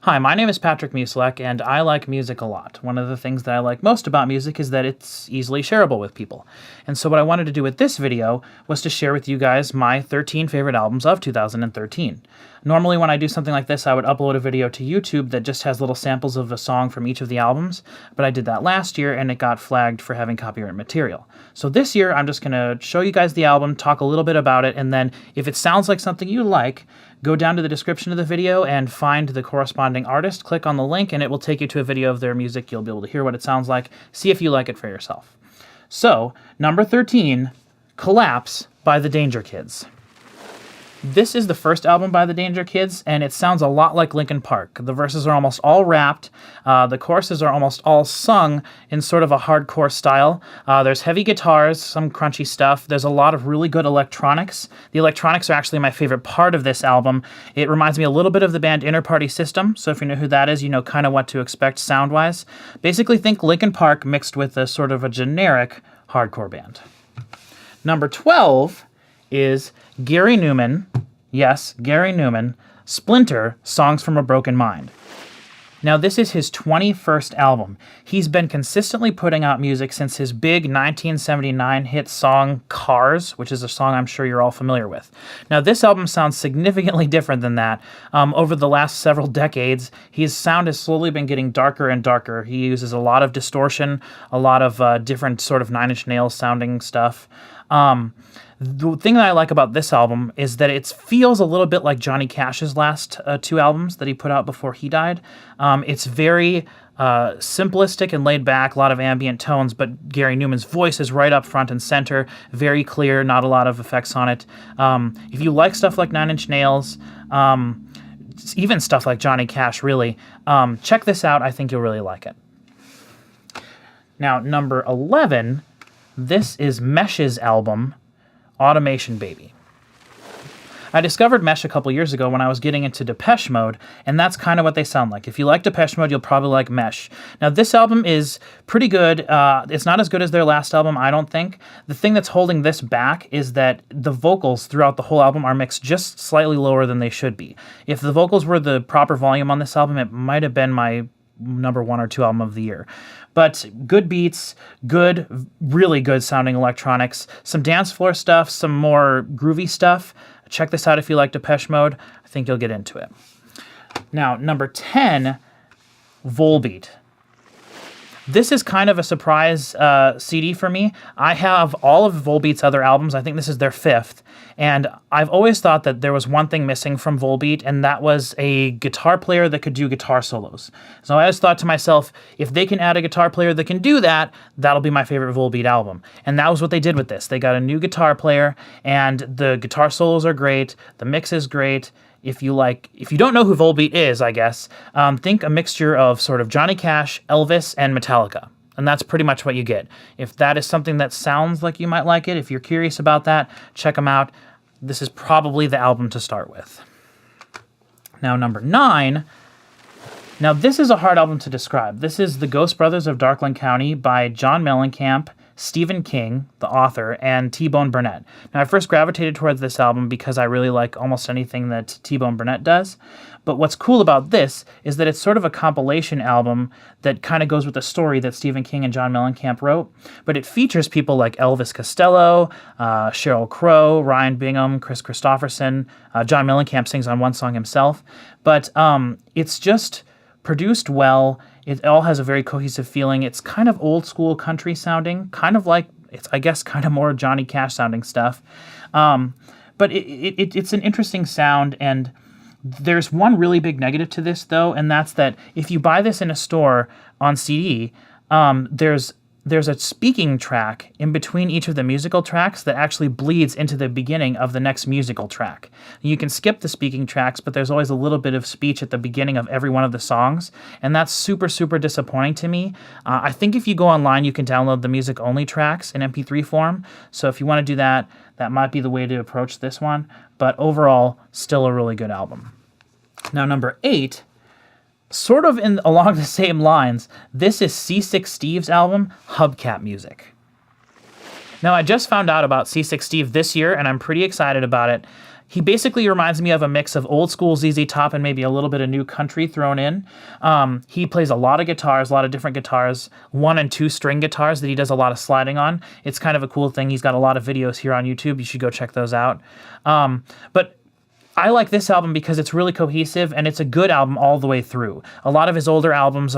Hi, my name is Patrick Musilek, and I like music a lot. One of the things that I like most about music is that it's easily shareable with people. And so what I wanted to do with this video was to share with you guys my 13 favorite albums of 2013. Normally when I do something like this, I would upload a video to YouTube that just has little samples of a song from each of the albums, but I did that last year and it got flagged for having copyright material. So this year, I'm just going to show you guys the album, talk a little bit about it, and then if it sounds like something you like, go down to the description of the video and find the corresponding artist, click on the link, and it will take you to a video of their music. You'll be able to hear what it sounds like, see if you like it for yourself. So, number 13, Collapse by the Dangerkids. This is the first album by the Dangerkids, and it sounds a lot like Linkin Park. The verses are almost all rapped. The choruses are almost all sung in sort of a hardcore style. There's heavy guitars, some crunchy stuff. There's a lot of really good electronics. The electronics are actually my favorite part of this album. It reminds me a little bit of the band Inner Party System, so if you know who that is, you know kind of what to expect sound-wise. Basically think Linkin Park mixed with a sort of a generic hardcore band. Number 12 is Gary Numan, yes, Gary Numan, Splinter, Songs from a Broken Mind. Now, this is his 21st album. He's been consistently putting out music since his big 1979 hit song, Cars, which is a song I'm sure you're all familiar with. Now, this album sounds significantly different than that. Over the last several decades, his sound has slowly been getting darker and darker. He uses a lot of distortion, a lot of different sort of Nine Inch Nails sounding stuff. The thing that I like about this album is that it feels a little bit like Johnny Cash's last two albums that he put out before he died. It's very simplistic and laid back, a lot of ambient tones, but Gary Numan's voice is right up front and center, very clear, not a lot of effects on it. If you like stuff like Nine Inch Nails, even stuff like Johnny Cash, really, check this out. I think you'll really like it. Now, number 11, this is Mesh's album, Automation Baby. I discovered Mesh a couple years ago when I was getting into Depeche Mode, and that's kind of what they sound like. If you like Depeche Mode, you'll probably like Mesh. Now, this album is pretty good. It's not as good as their last album, I don't think. The thing that's holding this back is that the vocals throughout the whole album are mixed just slightly lower than they should be. If the vocals were the proper volume on this album, it might have been my number 1 or 2 album of the year. But good beats, good, really good sounding electronics, some dance floor stuff, some more groovy stuff. Check this out if you like Depeche Mode. I think you'll get into it. Now, number 10, Volbeat. This is kind of a surprise CD for me. I have all of Volbeat's other albums. I think this is their 5th. And I've always thought that there was one thing missing from Volbeat, and that was a guitar player that could do guitar solos. So I always thought to myself, if they can add a guitar player that can do that, that'll be my favorite Volbeat album. And that was what they did with this. They got a new guitar player, and the guitar solos are great. The mix is great. If you don't know who Volbeat is, I guess, think a mixture of sort of Johnny Cash, Elvis, and Metallica. And that's pretty much what you get. If that is something that sounds like you might like it, if you're curious about that, check them out. This is probably the album to start with. Now, number 9. Now, this is a hard album to describe. This is The Ghost Brothers of Darkland County by John Mellencamp, Stephen King, the author, and T-Bone Burnett. Now, I first gravitated towards this album because I really like almost anything that T-Bone Burnett does. But what's cool about this is that it's sort of a compilation album that kind of goes with the story that Stephen King and John Mellencamp wrote. But it features people like Elvis Costello, Sheryl Crow, Ryan Bingham, Chris Christopherson. John Mellencamp sings on one song himself. But it's just produced well. It all has a very cohesive feeling. It's kind of old school country sounding, kind of like, it's I guess kind of more Johnny Cash sounding stuff. But it's an interesting sound, and there's one really big negative to this though, and that's that if you buy this in a store on CD, there's a speaking track in between each of the musical tracks that actually bleeds into the beginning of the next musical track. You can skip the speaking tracks, but there's always a little bit of speech at the beginning of every one of the songs, and that's super, super disappointing to me. I think if you go online, you can download the music-only tracks in MP3 form, so if you want to do that, that might be the way to approach this one, but overall, still a really good album. Now, number 8, sort of along the same lines, this is Seasick Steve's album, Hubcap Music. Now, I just found out about Seasick Steve this year, and I'm pretty excited about it. He basically reminds me of a mix of old school ZZ Top and maybe a little bit of new country thrown in. He plays a lot of guitars, a lot of different guitars, 1 and 2 string guitars that he does a lot of sliding on. It's kind of a cool thing. He's got a lot of videos here on YouTube. You should go check those out. But I like this album because it's really cohesive and it's a good album all the way through. A lot of his older albums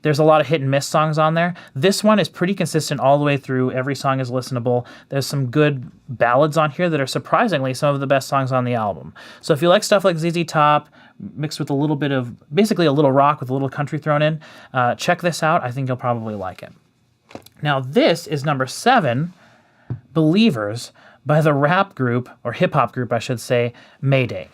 there's a lot of hit and miss songs on there. This one is pretty consistent all the way through. Every song is listenable. There's some good ballads on here that are surprisingly some of the best songs on the album. So if you like stuff like ZZ Top, mixed with a little bit of, basically a little rock with a little country thrown in, check this out. I think you'll probably like it. Now this is number 7, Believers, by the rap group, or hip-hop group, I should say, Mayday.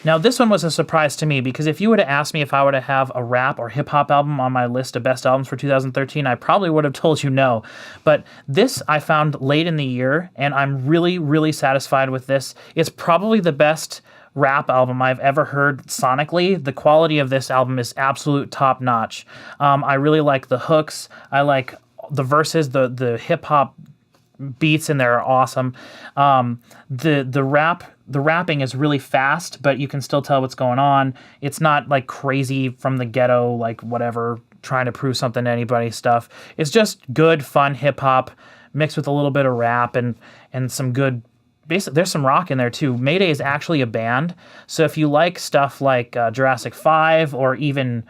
Now, this one was a surprise to me because if you were to ask me if I were to have a rap or hip-hop album on my list of best albums for 2013, I probably would have told you no. But this I found late in the year, and I'm really, really satisfied with this. It's probably the best rap album I've ever heard sonically. The quality of this album is absolute top-notch. I really like the hooks. I like the verses, the hip-hop beats in there are awesome. The rapping is really fast, but you can still tell what's going on. It's not like crazy from the ghetto, like whatever, trying to prove something to anybody stuff. It's just good, fun hip hop mixed with a little bit of rap and some good. Basically, there's some rock in there too. Mayday is actually a band, so if you like stuff like Jurassic 5 or even,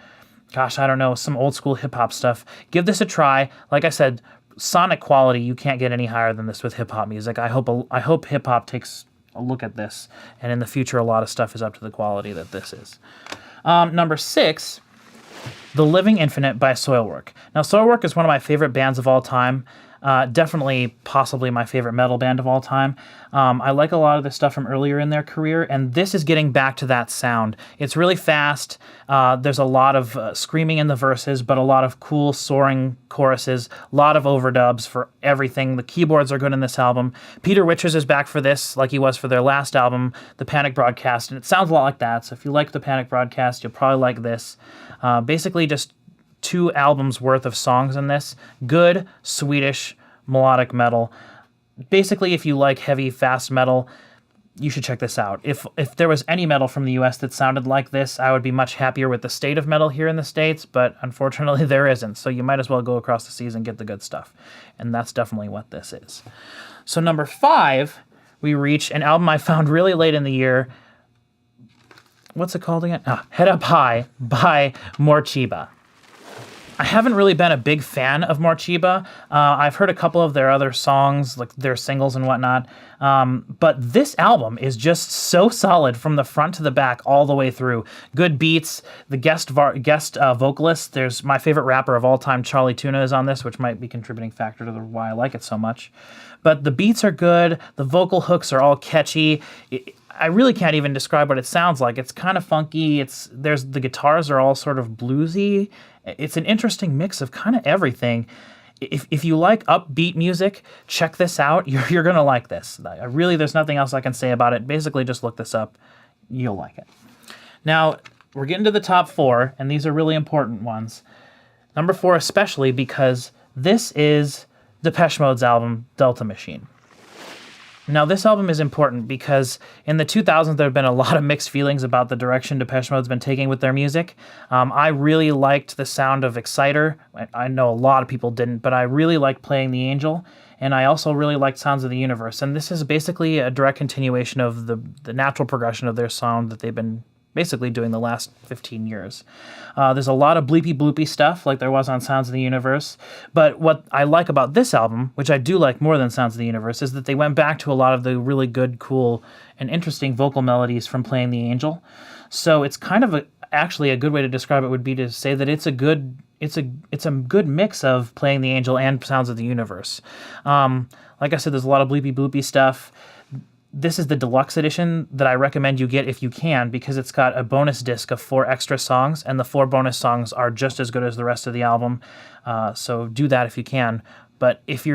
gosh, I don't know, some old school hip hop stuff, give this a try. Like I said, sonic quality, you can't get any higher than this with hip-hop music. I hope hip-hop takes a look at this, and in the future a lot of stuff is up to the quality that this is. Number 6, The Living Infinite by Soilwork. Now, Soilwork is one of my favorite bands of all time. Definitely, possibly my favorite metal band of all time. I like a lot of the stuff from earlier in their career, and this is getting back to that sound. It's really fast. There's a lot of screaming in the verses, but a lot of cool soaring choruses, a lot of overdubs for everything. The keyboards are good in this album. Peter Witchers is back for this, like he was for their last album, The Panic Broadcast, and it sounds a lot like that. So if you like The Panic Broadcast, you'll probably like this. Basically just 2 albums worth of songs in this. Good Swedish melodic metal. Basically, if you like heavy, fast metal, you should check this out. If there was any metal from the US that sounded like this, I would be much happier with the state of metal here in the States, but unfortunately there isn't. So you might as well go across the seas and get the good stuff. And that's definitely what this is. So number 5, we reach an album I found really late in the year. What's it called again? Head Up High by Morecheeba. I haven't really been a big fan of Morecheeba. I've heard a couple of their other songs, like their singles and whatnot. But this album is just so solid from the front to the back all the way through. Good beats. The guest vocalist, there's my favorite rapper of all time, Charlie Tuna, is on this, which might be a contributing factor to why I like it so much. But the beats are good. The vocal hooks are all catchy. I really can't even describe what it sounds like. It's kind of funky. The guitars are all sort of bluesy. It's an interesting mix of kind of everything. If you like upbeat music, check this out. You're going to like this. There's nothing else I can say about it. Basically, just look this up. You'll like it. Now, we're getting to the top 4, and these are really important ones. Number 4 especially because this is Depeche Mode's album, Delta Machine. Now, this album is important because in the 2000s, there have been a lot of mixed feelings about the direction Depeche Mode's been taking with their music. I really liked the sound of Exciter. I know a lot of people didn't, but I really liked Playing the Angel, and I also really liked Sounds of the Universe. And this is basically a direct continuation of the natural progression of their sound that they've been basically doing the last 15 years. There's a lot of bleepy bloopy stuff like there was on Sounds of the Universe, but what I like about this album, which I do like more than Sounds of the Universe, is that they went back to a lot of the really good, cool, and interesting vocal melodies from Playing the Angel. So it's kind of actually a good way to describe it would be to say that it's a good mix of Playing the Angel and Sounds of the Universe. Like I said, there's a lot of bleepy bloopy stuff. This is the deluxe edition that I recommend you get if you can, because it's got a bonus disc of 4 extra songs, and the 4 bonus songs are just as good as the rest of the album. So do that if you can. But if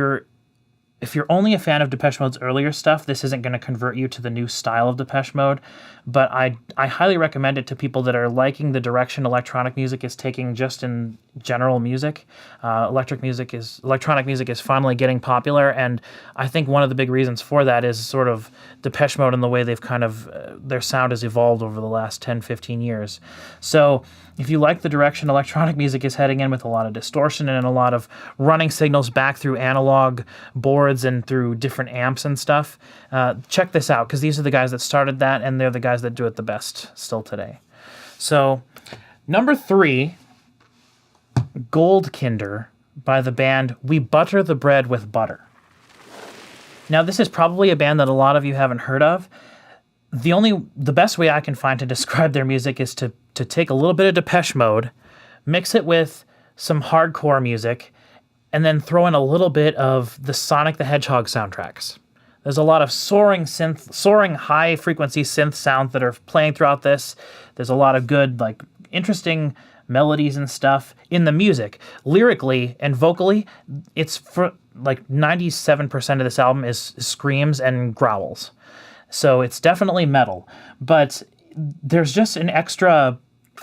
if you're only a fan of Depeche Mode's earlier stuff, this isn't going to convert you to the new style of Depeche Mode, but I highly recommend it to people that are liking the direction electronic music is taking just in general music. Electronic music is finally getting popular, and I think one of the big reasons for that is sort of Depeche Mode and the way they've kind of, their sound has evolved over the last 10, 15 years. So if you like the direction electronic music is heading in, with a lot of distortion and a lot of running signals back through analog boards and through different amps and stuff, check this out, because these are the guys that started that, and they're the guys that do it the best still today. So, number 3, Goldkinder by the band We Butter the Bread with Butter. Now, this is probably a band that a lot of you haven't heard of. The best way I can find to describe their music is to take a little bit of Depeche Mode, mix it with some hardcore music, and then throw in a little bit of the Sonic the Hedgehog soundtracks. There's a lot of soaring high-frequency synth sounds that are playing throughout this. There's a lot of good, like, interesting melodies and stuff in the music. Lyrically and vocally, it's for, like, 97% of this album is screams and growls. So it's definitely metal. But there's just an extra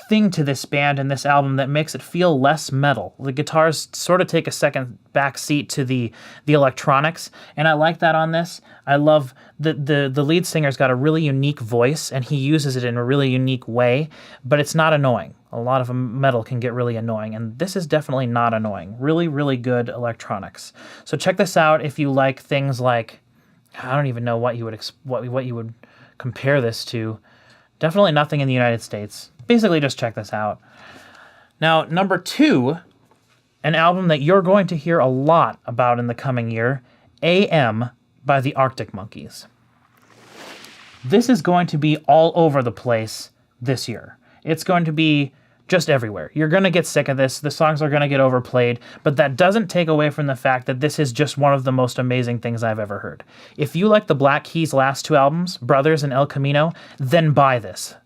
thing to this band and this album that makes it feel less metal. The guitars sort of take a second back seat to the electronics, and I like that on this. I love the lead singer's got a really unique voice, and he uses it in a really unique way, but it's not annoying. A lot of metal can get really annoying, and this is definitely not annoying. Really, really good electronics. So check this out if you like things like, I don't even know what you would compare this to. Definitely nothing in the United States. Basically, just check this out. Now, number 2, an album that you're going to hear a lot about in the coming year, AM by the Arctic Monkeys. This is going to be all over the place this year. It's going to be just everywhere. You're going to get sick of this. The songs are going to get overplayed, but that doesn't take away from the fact that this is just one of the most amazing things I've ever heard. If you like the Black Keys' last 2 albums, Brothers and El Camino, then buy this.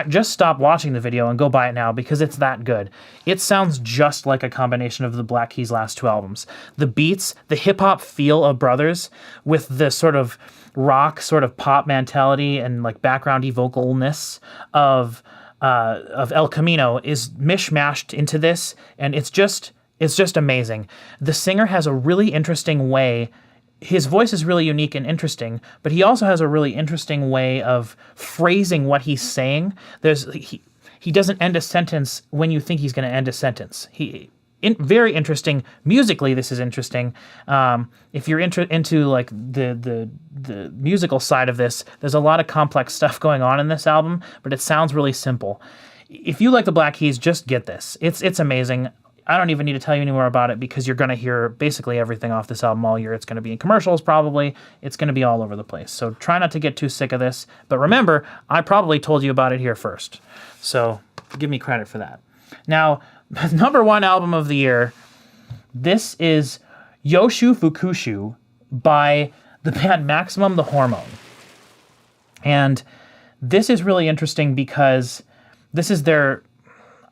Just stop watching the video and go buy it now, because it's that good. It sounds just like a combination of the Black Keys' last 2 albums. The beats, the hip-hop feel of Brothers with the sort of rock, sort of pop mentality and like backgroundy vocalness of El Camino is mishmashed into this, and it's just amazing. The singer has a really interesting way. His voice is really unique and interesting, but he also has a really interesting way of phrasing what he's saying. He doesn't end a sentence when you think he's going to end a sentence. Very interesting. Musically, this is interesting. If you're into like the musical side of this, there's a lot of complex stuff going on in this album, but it sounds really simple. If you like the Black Keys, just get this. It's amazing. I don't even need to tell you any more about it, because you're going to hear basically everything off this album all year. It's going to be in commercials probably. It's going to be all over the place. So try not to get too sick of this. But remember, I probably told you about it here first. So give me credit for that. Now, number 1 album of the year, this is Yoshu Fukushuu by the band Maximum the Hormone. And this is really interesting because this is their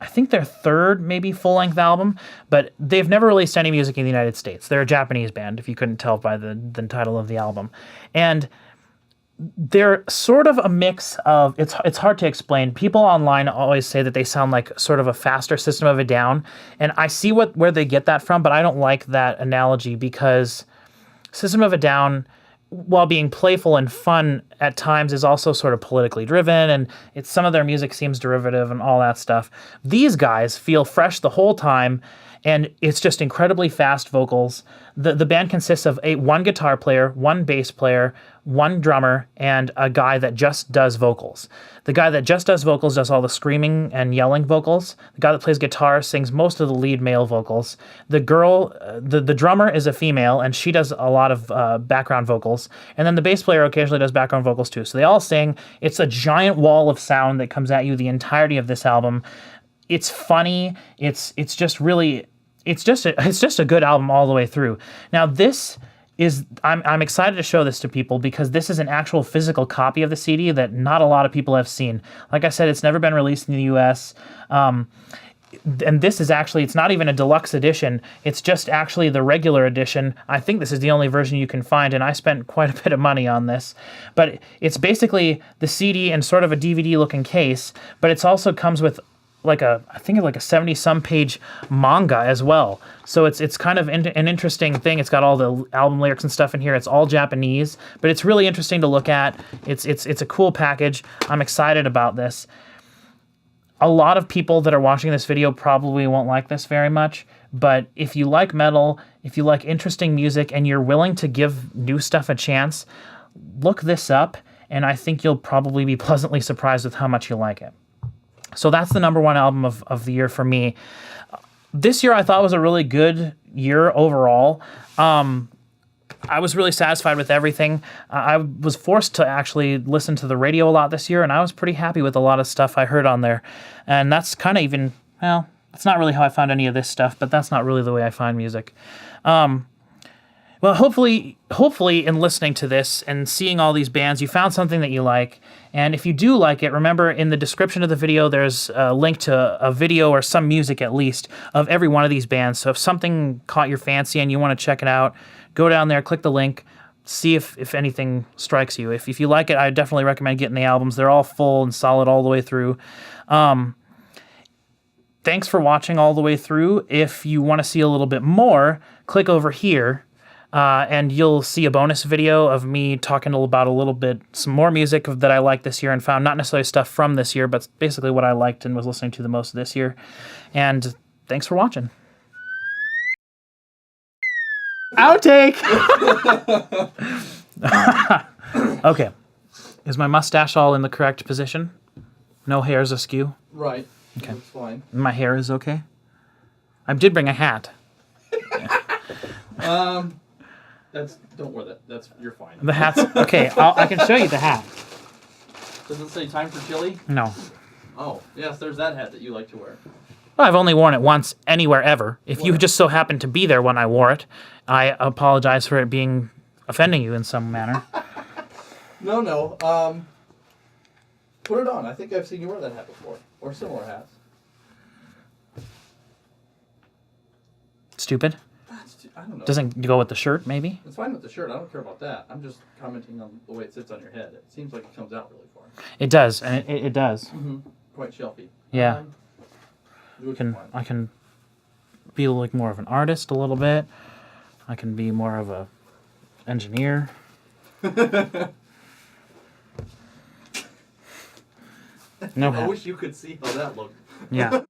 3rd, maybe full-length album, but they've never released any music in the United States. They're a Japanese band, if you couldn't tell by the title of the album. And they're sort of a mix of, it's hard to explain. People online always say that they sound like sort of a faster System of a Down, and I see where they get that from, but I don't like that analogy, because System of a Down, while being playful and fun at times, is also sort of politically driven, and some of their music seems derivative and all that stuff. These guys feel fresh the whole time, and it's just incredibly fast vocals. The band consists of one guitar player, 1 bass player, 1 drummer, and a guy that just does vocals. The guy that just does vocals does all the screaming and yelling vocals. The guy that plays guitar sings most of the lead male vocals. The girl, the drummer is a female, and she does a lot of background vocals. And then the bass player occasionally does background vocals too. So they all sing. It's a giant wall of sound that comes at you the entirety of this album. It's funny. It's just a good album all the way through. Now this is, I'm excited to show this to people, because this is an actual physical copy of the CD that not a lot of people have seen. Like I said, it's never been released in the US. and this is actually, it's not even a deluxe edition. It's just actually the regular edition. I think this is the only version you can find, and I spent quite a bit of money on this. But it's basically the CD and sort of a DVD-looking case, but it also comes with like I think like a 70-some page manga as well. So it's kind of an interesting thing. It's got all the album lyrics and stuff in here. It's all Japanese, but it's really interesting to look at. It's a cool package. I'm excited about this. A lot of people that are watching this video probably won't like this very much, but if you like metal, if you like interesting music, and you're willing to give new stuff a chance, look this up, and I think you'll probably be pleasantly surprised with how much you like it. So that's the #1 album of the year for me. This year I thought was a really good year overall. I was really satisfied with everything. I was forced to actually listen to the radio a lot this year, and I was pretty happy with a lot of stuff I heard on there. And that's kind of even, well, that's not really how I found any of this stuff, but that's not really the way I find music. Well, hopefully in listening to this and seeing all these bands, you found something that you like. And if you do like it, remember in the description of the video, there's a link to a video or some music at least of every one of these bands. So if something caught your fancy and you want to check it out, go down there, click the link, see if anything strikes you. If you like it, I definitely recommend getting the albums. They're all full and solid all the way through. Thanks for watching all the way through. If you want to see a little bit more, click over here. And you'll see a bonus video of me talking about a little bit, some more music that I liked this year and found, not necessarily stuff from this year, but basically what I liked and was listening to the most this year. And thanks for watching. Outtake! Okay. Is my mustache all in the correct position? No hairs askew? Right. Okay. That's fine. My hair is okay? I did bring a hat. Don't wear that. You're fine. The hat's okay. I can show you the hat. Does it say time for chili? No. Oh, yes, there's that hat that you like to wear. Well, I've only worn it once anywhere ever. If you just so happened to be there when I wore it, I apologize for it being offending you in some manner. No. Put it on. I think I've seen you wear that hat before, or similar hats. Stupid. I don't know. Doesn't go with the shirt, maybe? It's fine with the shirt. I don't care about that. I'm just commenting on the way it sits on your head. It seems like it comes out really far. It does, and it does. Mm-hmm. Quite shelfy. Yeah. I can be like more of an artist a little bit. I can be more of a engineer. No I hat. wish you could see how that looked. Yeah.